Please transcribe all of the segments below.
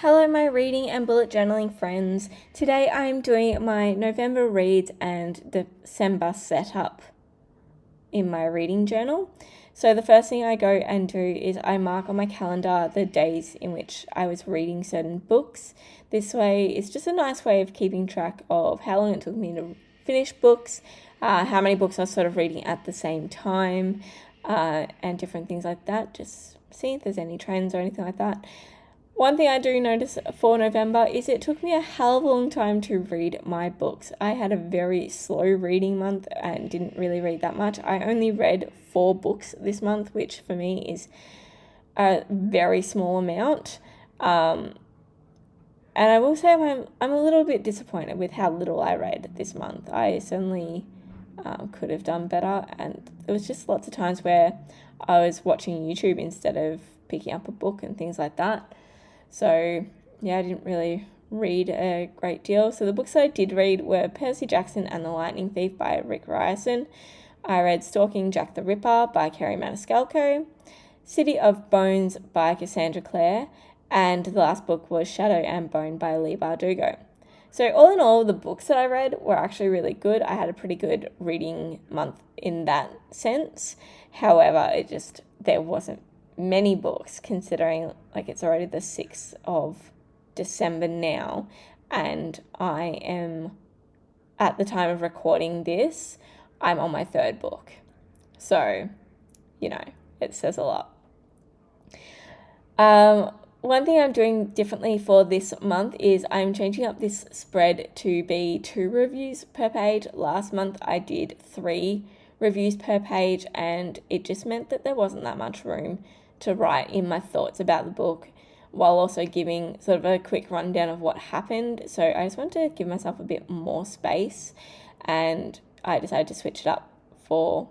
Hello, my reading and bullet journaling friends. Today I'm doing my November reads and December setup in my reading journal. So the first thing I go and do is I mark on my calendar the days in which I was reading certain books. This way, it's just a nice way of keeping track of how long it took me to finish books, how many books I was sort of reading at the same time, and different things like that. Just see if there's any trends or anything like that. One thing I do notice for November is it took me a hell of a long time to read my books. I had a very slow reading month and didn't really read that much. I only read 4 books this month, which for me is a very small amount. And I will say I'm a little bit disappointed with how little I read this month. I certainly could have done better, and there was just lots of times where I was watching YouTube instead of picking up a book and things like that. So, yeah, I didn't really read a great deal. So the books that I did read were Percy Jackson and the Lightning Thief by Rick Ryerson. I read Stalking Jack the Ripper by Kerri Maniscalco, City of Bones by Cassandra Clare, and the last book was Shadow and Bone by Leigh Bardugo. So all in all, the books that I read were actually really good. I had a pretty good reading month in that sense. However, there wasn't many books, considering it's already the 6th of December now, and I am, at the time of recording this, I'm on my 3rd book. So, it says a lot. One thing I'm doing differently for this month is I'm changing up this spread to be 2 reviews per page. Last month I did 3 reviews per page, and it just meant that there wasn't that much room to write in my thoughts about the book while also giving sort of a quick rundown of what happened. So I just wanted to give myself a bit more space, and I decided to switch it up for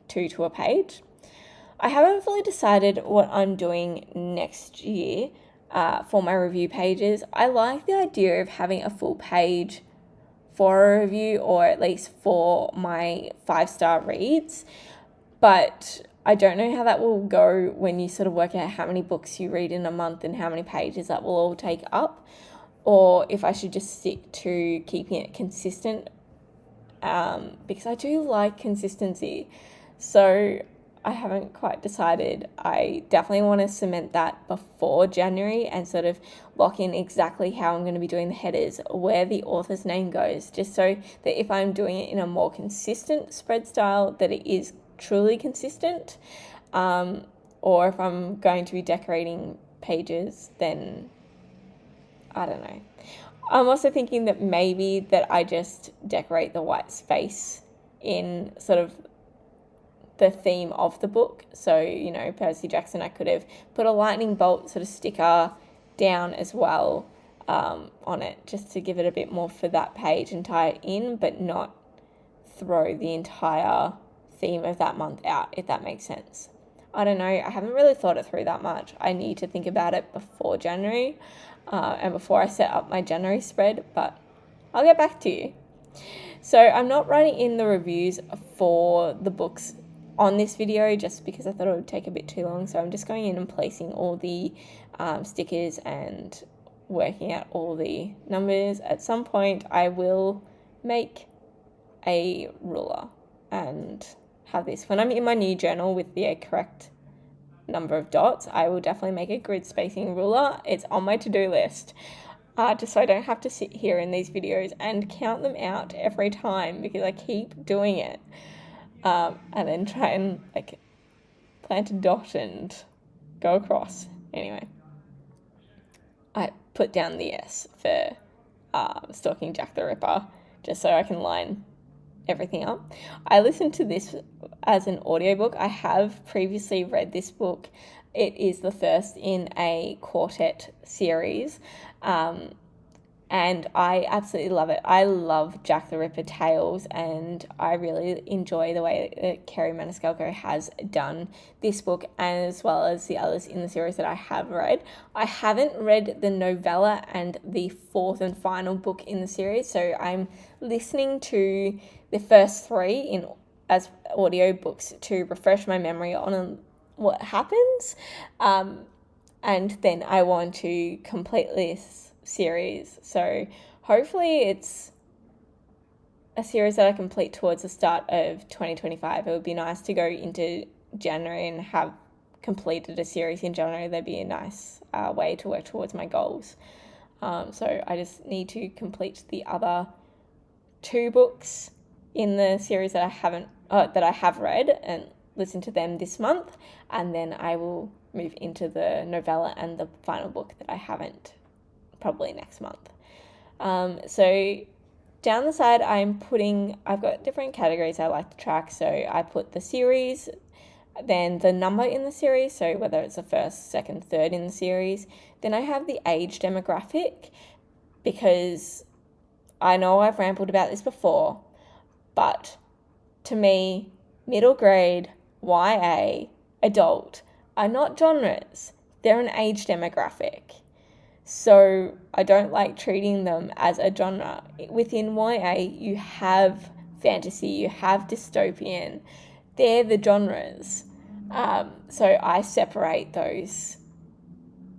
2 to a page. I haven't fully decided what I'm doing next year for my review pages. I like the idea of having a full page for a review, or at least for my 5-star reads, but I don't know how that will go when you sort of work out how many books you read in a month and how many pages that will all take up, or if I should just stick to keeping it consistent, because I do like consistency. So I haven't quite decided. I definitely want to cement that before January and sort of lock in exactly how I'm going to be doing the headers, where the author's name goes, just so that if I'm doing it in a more consistent spread style, that it is truly consistent, or if I'm going to be decorating pages, then I don't know. I'm also thinking that maybe that I just decorate the white space in sort of the theme of the book. So, Percy Jackson, I could have put a lightning bolt sort of sticker down as well on it, just to give it a bit more for that page and tie it in, but not throw the entire theme of that month out, if that makes sense. I don't know. I haven't really thought it through that much. I need to think about it before January and before I set up my January spread, but I'll get back to you. So I'm not writing in the reviews for the books on this video just because I thought it would take a bit too long. So I'm just going in and placing all the stickers and working out all the numbers. At some point I will make a ruler and have this. When I'm in my new journal with the correct number of dots, I will definitely make a grid spacing ruler. It's on my to-do list, just so I don't have to sit here in these videos and count them out every time, because I keep doing it, and then try and plant a dot and go across. Anyway, I put down the S for Stalking Jack the Ripper, just so I can line everything up. I listened to this as an audiobook. I have previously read this book. It is the first in a quartet series, and I absolutely love it. I love Jack the Ripper tales, and I really enjoy the way that Kerri Maniscalco has done this book, as well as the others in the series that I have read. I haven't read the novella and the 4th and final book in the series, so I'm listening to the first 3 as audiobooks to refresh my memory on what happens. and then I want to complete this series. So hopefully it's a series that I complete towards the start of 2025. It would be nice to go into January and have completed a series in January. That'd be a nice way to work towards my goals. So I just need to complete the other 2 books in the series that I have read and listen to them this month, and then I will move into the novella and the final book that I haven't, probably next month. So down the side, I've got different categories I like to track. So I put the series, then the number in the series, so whether it's the first, second, third in the series. Then I have the age demographic, because I know I've rambled about this before, but to me, middle grade, YA, adult are not genres. They're an age demographic. So I don't like treating them as a genre. Within YA, you have fantasy, you have dystopian. They're the genres. So I separate those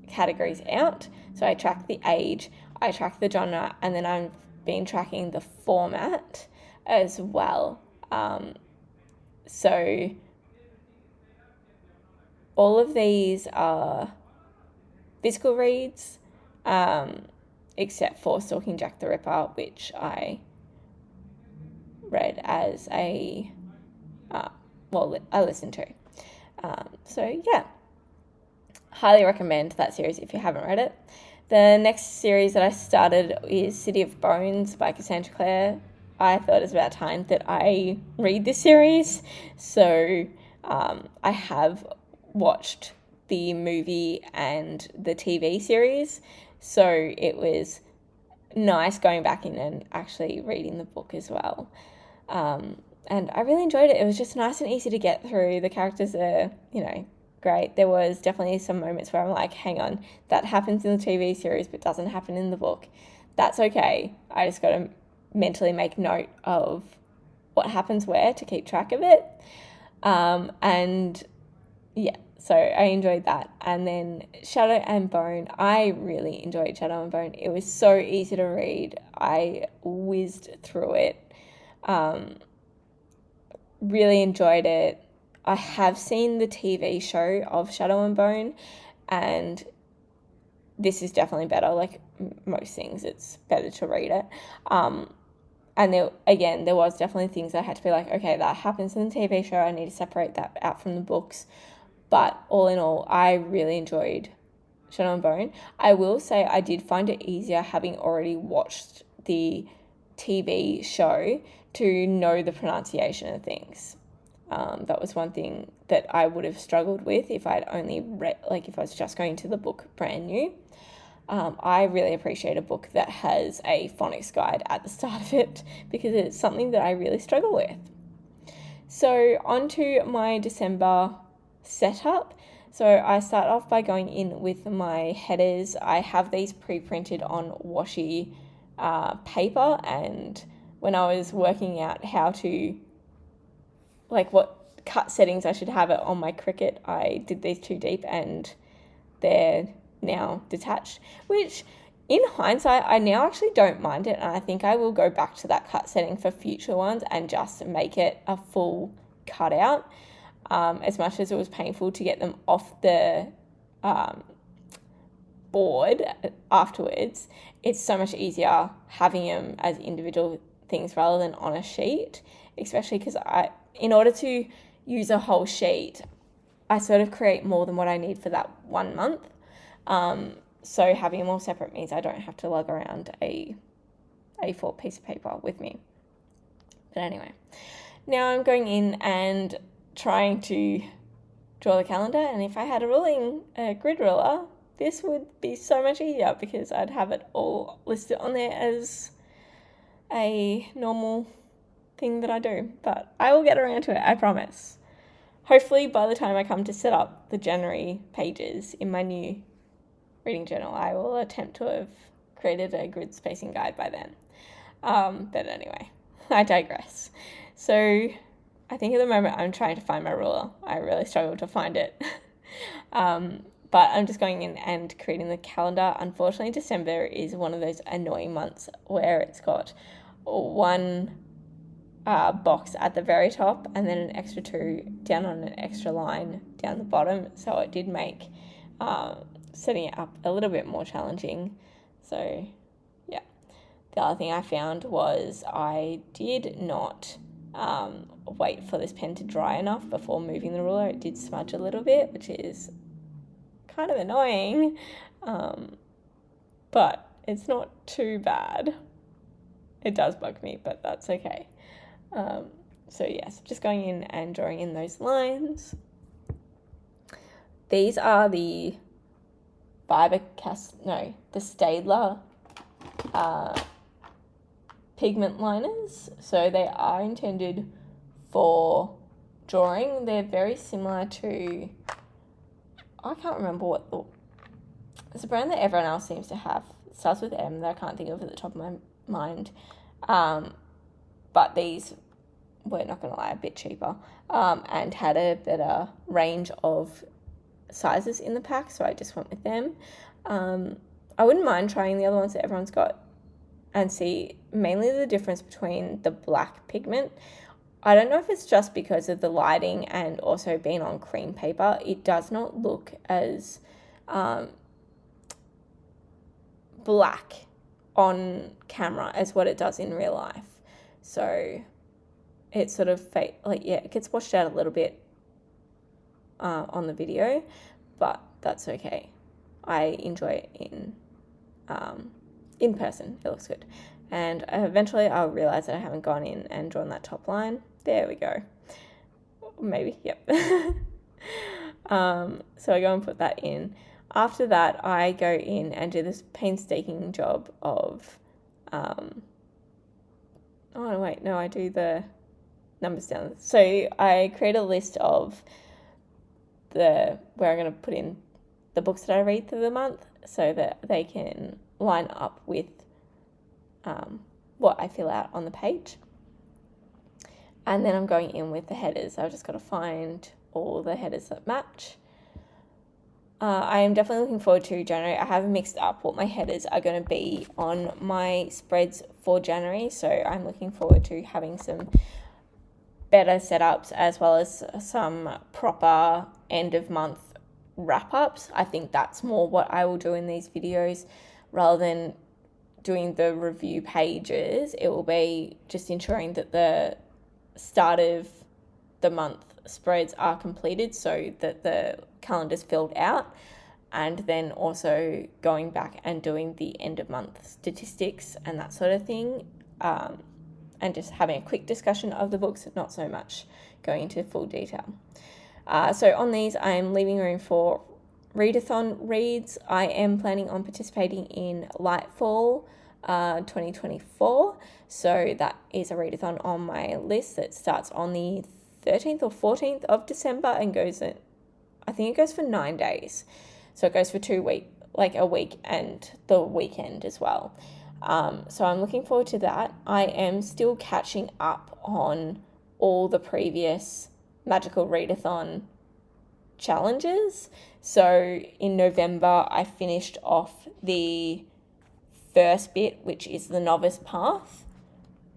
categories out. So I track the age, I track the genre, and then I've been tracking the format as well. So all of these are physical reads, except for Stalking Jack the Ripper, which I read as I listened to. So yeah, highly recommend that series if you haven't read it. The next series that I started is City of Bones by Cassandra Clare. I thought it was about time that I read this series, so I have watched the movie and the TV series, so it was nice going back in and actually reading the book as well. And I really enjoyed it. It was just nice and easy to get through. The characters are, great. There was definitely some moments where I'm like, hang on, that happens in the TV series but doesn't happen in the book. That's okay. I just got to mentally make note of what happens where to keep track of it. And yeah, so I enjoyed that. And then Shadow and Bone, I really enjoyed Shadow and Bone. It was so easy to read. I whizzed through it. Really enjoyed it. I have seen the TV show of Shadow and Bone, and this is definitely better. Like most things, it's better to read it. And there was definitely things I had to be like, okay, that happens in the TV show. I need to separate that out from the books. But all in all, I really enjoyed Shadow and Bone. I will say I did find it easier having already watched the TV show to know the pronunciation of things. That was one thing that I would have struggled with if I'd only read, if I was just going to the book brand new. I really appreciate a book that has a phonics guide at the start of it, because it's something that I really struggle with. So on to my December setup. So I start off by going in with my headers. I have these pre-printed on washi paper, and when I was working out how to, what cut settings I should have it on my Cricut, I did these too deep and they're now detached, which in hindsight, I now actually don't mind it, and I think I will go back to that cut setting for future ones and just make it a full cutout. As much as it was painful to get them off the board afterwards, it's so much easier having them as individual things rather than on a sheet, especially because in order to use a whole sheet, I sort of create more than what I need for that 1 month. So having them all separate means I don't have to lug around a A4 piece of paper with me. But anyway, now I'm going in and trying to draw the calendar, and if I had a grid ruler, this would be so much easier because I'd have it all listed on there as a normal thing that I do. But I will get around to it, I promise. Hopefully by the time I come to set up the January pages in my new reading journal, I will attempt to have created a grid spacing guide by then. But anyway, I digress. So I think at the moment I'm trying to find my ruler. I really struggle to find it. But I'm just going in and creating the calendar. Unfortunately, December is one of those annoying months where it's got one box at the very top and then an extra 2 down on an extra line down the bottom. So it did make setting it up a little bit more challenging. So yeah. The other thing I found was I did not wait for this pen to dry enough before moving the ruler. It did smudge a little bit, which is kind of annoying, but it's not too bad. It does bug me, but that's okay. So yes, just going in and drawing in those lines. These are the the Staedtler pigment liners. So they are intended for drawing. They're very similar to, I can't remember it's a brand that everyone else seems to have. It starts with M that I can't think of at the top of my mind. But these were, not going to lie, a bit cheaper and had a better range of sizes in the pack, so I just went with them. I wouldn't mind trying the other ones that everyone's got and see mainly the difference between the black pigment. I don't know if it's just because of the lighting and also being on cream paper. It does not look as black on camera as what it does in real life. So it sort of it gets washed out a little bit on the video, but that's okay. I enjoy it in person. It looks good. And eventually I'll realize that I haven't gone in and drawn that top line. There we go. Maybe, yep. So I go and put that in. After that, I go in and do this painstaking job of, I do the numbers down. So I create a list of where I'm going to put in the books that I read through the month so that they can line up with what I fill out on the page. And then I'm going in with the headers. I've just got to find all the headers that match. I am definitely looking forward to January. I have mixed up what my headers are going to be on my spreads for January. So I'm looking forward to having some better setups as well as some proper end of month wrap-ups. I think that's more what I will do in these videos rather than doing the review pages. It will be just ensuring that the start of the month spreads are completed so that the calendar's filled out, and then also going back and doing the end of month statistics and that sort of thing, and just having a quick discussion of the books, not so much going into full detail. So on these, I'm leaving room for readathon reads. I am planning on participating in Lightfall 2024. So that is a readathon on my list that starts on the 13th or 14th of December and goes for 9 days. So it goes for 2 weeks, like a week and the weekend as well. So I'm looking forward to that. I am still catching up on all the previous Magical Readathon challenges. So in November, I finished off the first bit, which is the Novice Path.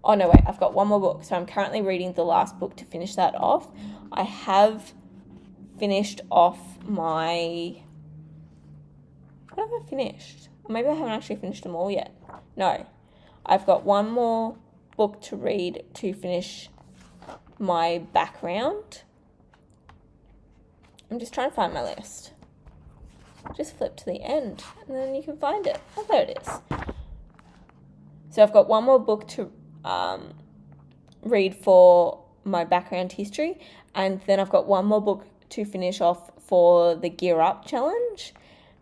Oh no, wait, I've got one more book. So I'm currently reading the last book to finish that off. I have finished off what have I finished? Maybe I haven't actually finished them all yet. No, I've got one more book to read to finish my background. I'm just trying to find my list. Just flip to the end and then you can find it. Oh, there it is. So I've got one more book to read for my background history, and then I've got one more book to finish off for the Gear Up challenge,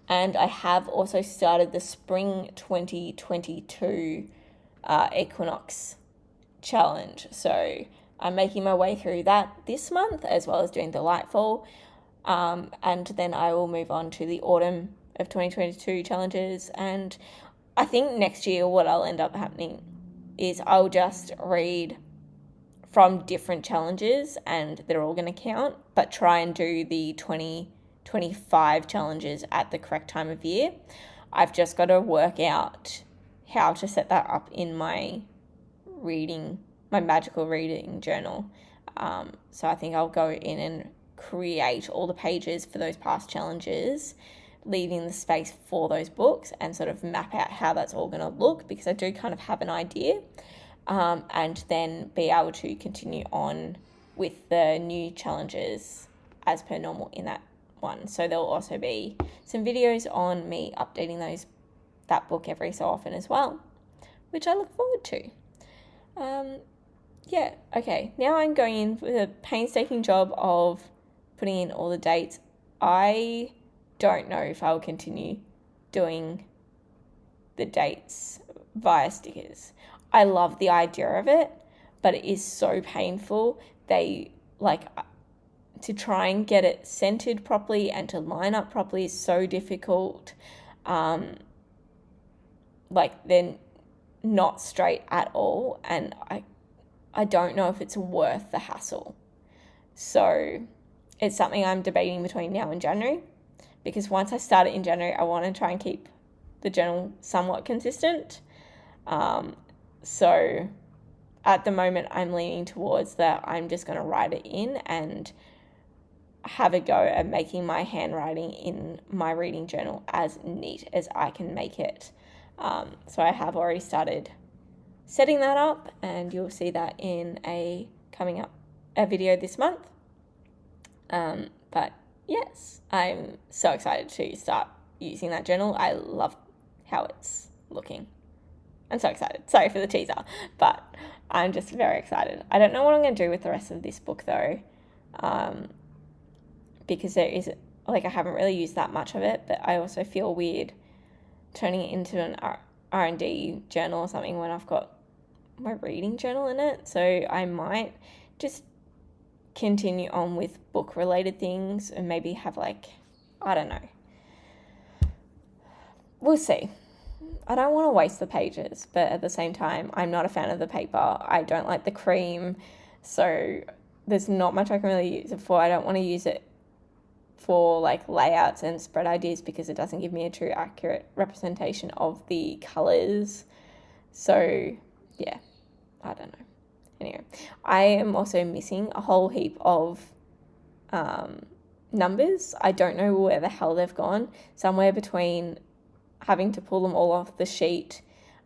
and I have also started the Spring 2022 Equinox challenge. So I'm making my way through that this month as well as doing the Lightfall, and then I will move on to the Autumn of 2022 challenges. And I think next year what I'll end up happening is I'll just read from different challenges and they're all going to count, but try and do the 20 25 challenges at the correct time of year. I've just got to work out how to set that up in my magical reading journal. So I think I'll go in and create all the pages for those past challenges, leaving the space for those books, and sort of map out how that's all going to look, because I do kind of have an idea, and then be able to continue on with the new challenges as per normal in that one. So there'll also be some videos on me updating that book every so often as well, which I look forward to. Okay, now I'm going in with a painstaking job of putting in all the dates. I don't know if I'll continue doing the dates via stickers. I love the idea of it, but it is so painful. To try and get it centered properly and to line up properly is so difficult. They're not straight at all, and I don't know if it's worth the hassle. So it's something I'm debating between now and January, because once I start it in January, I want to try and keep the journal somewhat consistent. So at the moment, I'm leaning towards that I'm just going to write it in and have a go at making my handwriting in my reading journal as neat as I can make it. So I have already started setting that up, and you'll see that in a video this month. But yes, I'm so excited to start using that journal. I love how it's looking. I'm so excited. Sorry for the teaser, but I'm just very excited. I don't know what I'm going to do with the rest of this book though, because there is, I haven't really used that much of it, but I also feel weird turning it into an R&D journal or something when I've got my reading journal in it. So I might just continue on with book related things and maybe have I don't know. We'll see. I don't want to waste the pages, but at the same time, I'm not a fan of the paper. I don't like the cream, so there's not much I can really use it for. I don't want to use it for layouts and spread ideas because it doesn't give me a true accurate representation of the colours. So yeah, I don't know. Anyway, I am also missing a whole heap of numbers. I don't know where the hell they've gone. Somewhere between having to pull them all off the sheet.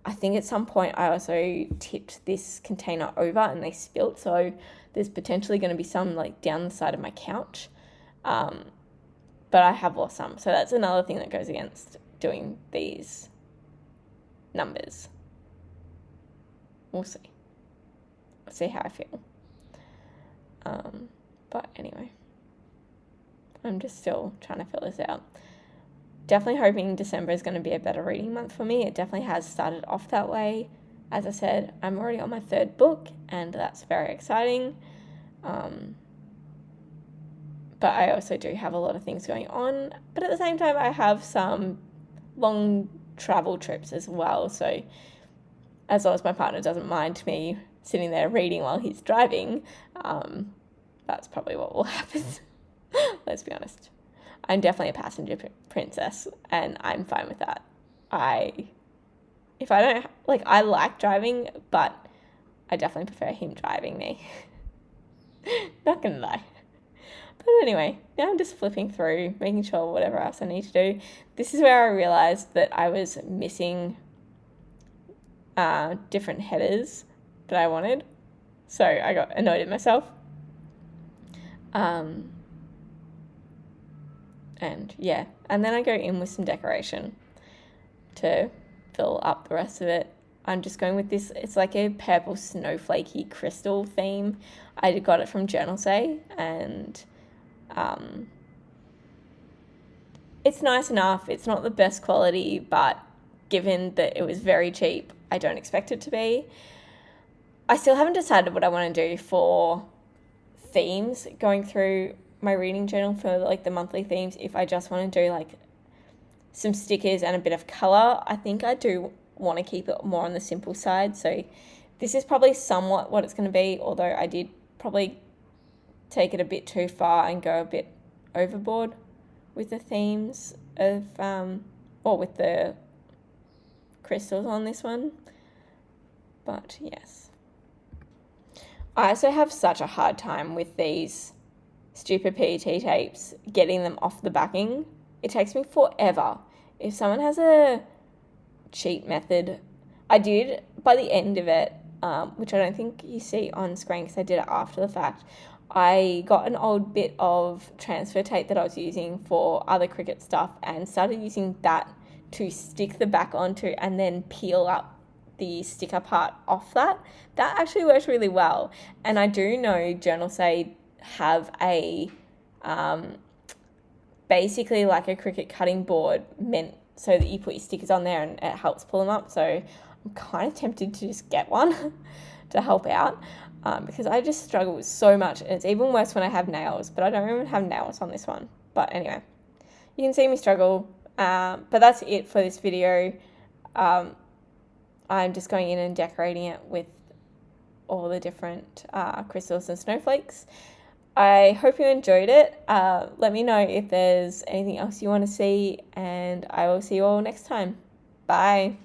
I think at some point I also tipped this container over and they spilt, so there's potentially going to be some down the side of my couch. But I have lost some, so that's another thing that goes against doing these numbers. We'll see. We'll see how I feel. But anyway, I'm just still trying to fill this out. Definitely hoping December is going to be a better reading month for me. It definitely has started off that way. As I said, I'm already on my third book, and that's very exciting. But I also do have a lot of things going on. But at the same time, I have some long travel trips as well. So as long as my partner doesn't mind me sitting there reading while he's driving, that's probably what will happen. Let's be honest. I'm definitely a passenger princess, and I'm fine with that. I like driving, but I definitely prefer him driving me. Not gonna lie. But anyway, now I'm just flipping through, making sure whatever else I need to do. This is where I realised that I was missing different headers that I wanted. So I got annoyed at myself. And then I go in with some decoration to fill up the rest of it. I'm just going with this, it's like a purple snowflakey crystal theme. I got it from Journal Say, and it's nice enough. It's not the best quality, but given that it was very cheap, I don't expect it to be. I still haven't decided what I want to do for themes going through my reading journal for the monthly themes. If I just want to do some stickers and a bit of colour, I think I do want to keep it more on the simple side. So this is probably somewhat what it's going to be, although I did probably take it a bit too far and go a bit overboard with the themes of, or with the crystals on this one. But yes. I also have such a hard time with these stupid PET tapes, getting them off the backing. It takes me forever. If someone has a cheap method, I did by the end of it, which I don't think you see on screen because I did it after the fact, I got an old bit of transfer tape that I was using for other Cricut stuff and started using that to stick the back onto and then peel up the sticker part off that. That actually works really well. And I do know Journal Say have a basically like a Cricut cutting board meant so that you put your stickers on there and it helps pull them up. So I'm kind of tempted to just get one to help out because I just struggle so much. And it's even worse when I have nails, but I don't even have nails on this one. But anyway, you can see me struggle. But that's it for this video. I'm just going in and decorating it with all the different crystals and snowflakes. I hope you enjoyed it. Let me know if there's anything else you want to see, and I will see you all next time. Bye.